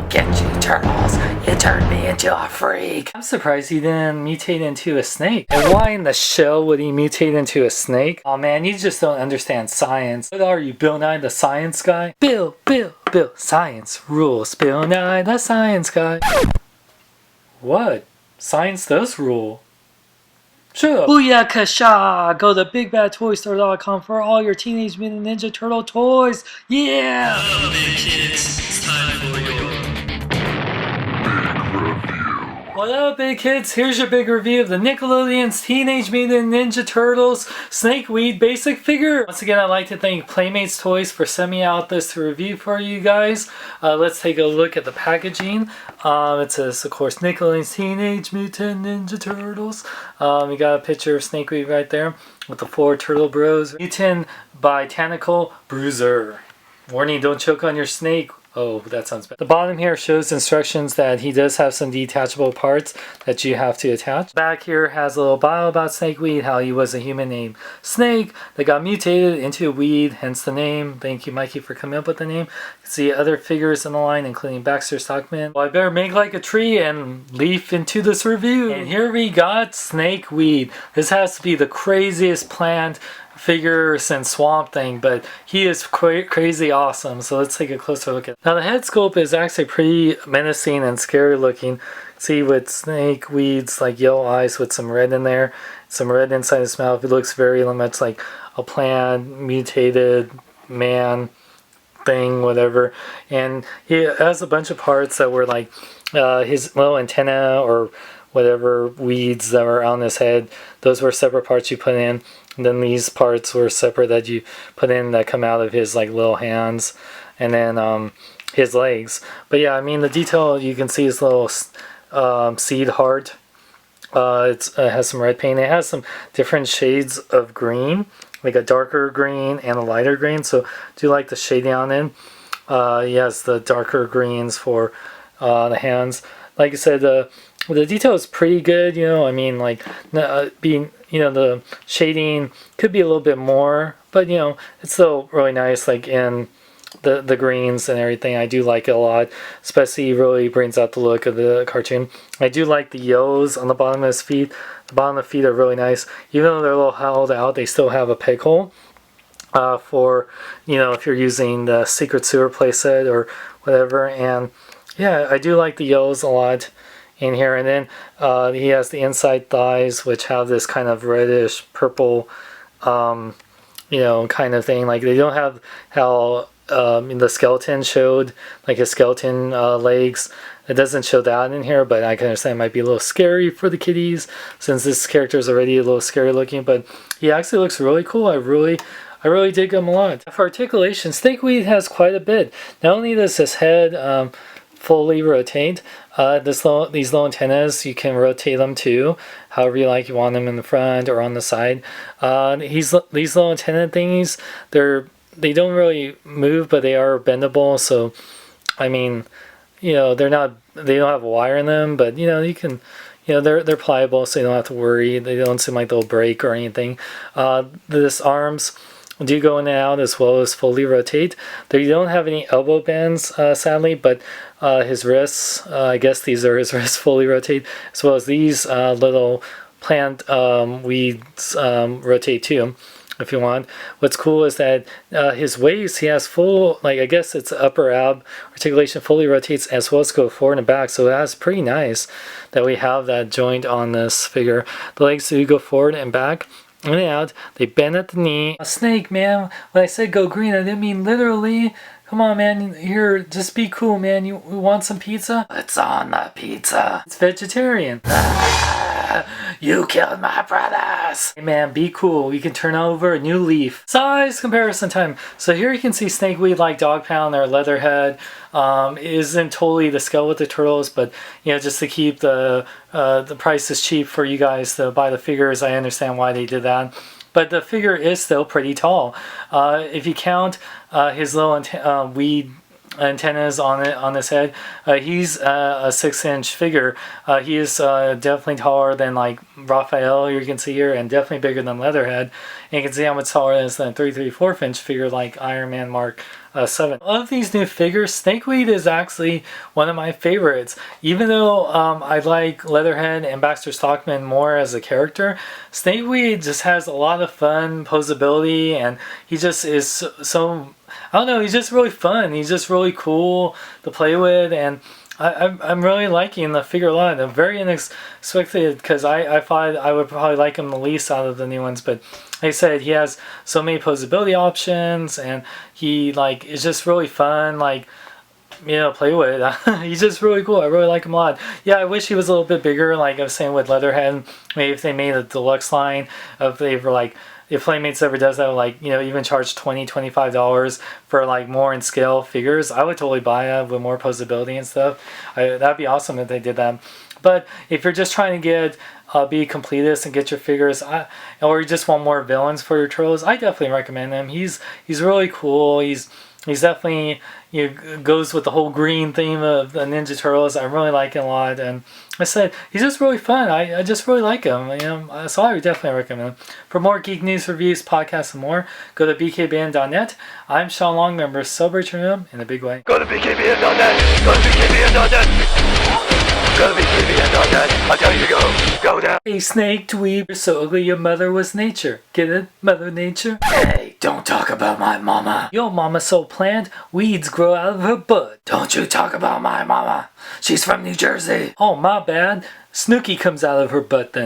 Get you, turtles. You turned me into a freak. I'm surprised he didn't mutate into a snake. And why in the show would he mutate into a snake? Oh man, you just don't understand science. What are you, Bill Nye the Science Guy? Bill, science rules. Bill Nye the Science Guy. What? Science does rule. Shut up. Booyakasha! Go to BigBadToyStore.com for all your Teenage Mutant Ninja Turtle toys. Yeah! Hello, big kids. It's time for your big review. What up, big kids? Here's your big review of the Nickelodeon's Teenage Mutant Ninja Turtles Snakeweed basic figure. Once again, I'd like to thank Playmates Toys for sending me out this to review for you guys. Let's take a look at the packaging. It says, of course, Nickelodeon's Teenage Mutant Ninja Turtles. We got a picture of Snakeweed right there with the 4 turtle bros. Mutant Botanical Bruiser. Warning, don't choke on your snake. Oh, that sounds bad. The bottom here shows instructions that he does have some detachable parts that you have to attach. Back here has a little bio about Snakeweed, how he was a human named Snake that got mutated into a weed, hence the name. Thank you, Mikey, for coming up with the name. You can see other figures in the line, including Baxter Stockman. Well, I better make like a tree and leaf into this review. And here we got Snakeweed. This has to be the craziest plant figure since Swamp Thing, but he is crazy awesome. So let's take a closer look at it. Now the head sculpt is actually pretty menacing and scary looking. See, with Snakeweed's like yellow eyes with some red in there, some red inside his mouth. It looks very much like a plant, mutated man thing, whatever. And he has a bunch of parts that were like his little antenna or whatever weeds that were on his head. Those were separate parts you put in. And then these parts were separate that you put in that come out of his like little hands, and then his legs. But yeah, I mean the detail, you can see his little seed heart. It has some red paint. It has some different shades of green, like a darker green and a lighter green. So do you like the shading on it? Yes, the darker greens for the hands. Like I said, the detail is pretty good. You know, I mean, like being, you know, the shading could be a little bit more, but you know, it's still really nice. Like in the greens and everything, I do like it a lot. Especially really brings out the look of the cartoon. I do like the yos on the bottom of his feet. The bottom of the feet are really nice, even though they're a little held out. They still have a peg hole for, you know, if you're using the Secret Sewer playset or whatever. And yeah, I do like the yellows a lot in here. And then he has the inside thighs, which have this kind of reddish purple, you know, kind of thing. Like they don't have how the skeleton showed, like his skeleton legs. It doesn't show that in here, but I can understand it might be a little scary for the kiddies since this character is already a little scary looking. But he actually looks really cool. I really dig him a lot. For articulation, Snakeweed has quite a bit. Not only does his head fully rotate, these little antennas, you can rotate them too, however you like. You want them in the front or on the side. These little antenna thingies, they don't really move, but they are bendable. So, I mean, you know, they don't have a wire in them, but you know, you can, you know, they're pliable, so you don't have to worry. They don't seem like they'll break or anything. This arms do go in and out as well as fully rotate. They don't have any elbow bends, sadly, but his wrists, I guess these are his wrists, fully rotate, as well as these little plant weeds rotate too, if you want. What's cool is that his waist, he has full, like I guess it's upper ab articulation, fully rotates as well as go forward and back. So that's pretty nice that we have that joint on this figure. The legs do go forward and back. In and out, they bend at the knee. A snake, man. When I said go green, I didn't mean literally. Come on, man. Here, just be cool, man. You want some pizza? It's on the pizza. It's vegetarian. You killed my brothers. Hey, man, be cool. We can turn over a new leaf. Size comparison time. So here you can see Snakeweed like Dog Pound or Leatherhead. Isn't totally the scale with the turtles, but you know, just to keep the prices cheap for you guys to buy the figures, I understand why they did that. But the figure is still pretty tall. If you count his little weed antennas on his head. He's a 6-inch figure. He is definitely taller than like Raphael, you can see here, and definitely bigger than Leatherhead. And you can see how much taller it is than a 3/4 inch figure like Iron Man Mark 7. Of these new figures, Snakeweed is actually one of my favorites. Even though I like Leatherhead and Baxter Stockman more as a character, Snakeweed just has a lot of fun posability, and he just is so I don't know, he's just really fun. He's just really cool to play with, and I'm really liking the figure a lot. I'm very unexpected because I thought I would probably like him the least out of the new ones, but like I said, he has so many posability options, and he like is just really fun, like, you know, play with. He's just really cool. I really like him a lot. Yeah, I wish he was a little bit bigger, like I was saying with Leatherhead. Maybe if they made a deluxe line, if they were like, if Playmates ever does that, like, you know, even charge $20-$25 for like more in scale figures, I would totally buy it with more posability and stuff. That'd be awesome if they did that. But if you're just trying to get be completist and get your figures, or you just want more villains for your turtles, I definitely recommend him. He's really cool. He's definitely, you know, goes with the whole green theme of the Ninja Turtles. I really like him a lot, and I said he's just really fun. I just really like him, you know, so I would definitely recommend him. For more geek news, reviews, podcasts, and more, go to bkbn.net. I'm Sean Long, member of Celebrate Your Room in a big way. Go to bkbn.net. Go to bkbn.net. Go to bkbn.net. I tell you to go. Go now. Hey, Snake Dweeb, you're so ugly your mother was nature. Get it? Mother Nature? Hey, don't talk about my mama. Your mama so planned, weeds grow out of her butt. Don't you talk about my mama. She's from New Jersey. Oh, my bad. Snooky comes out of her butt then.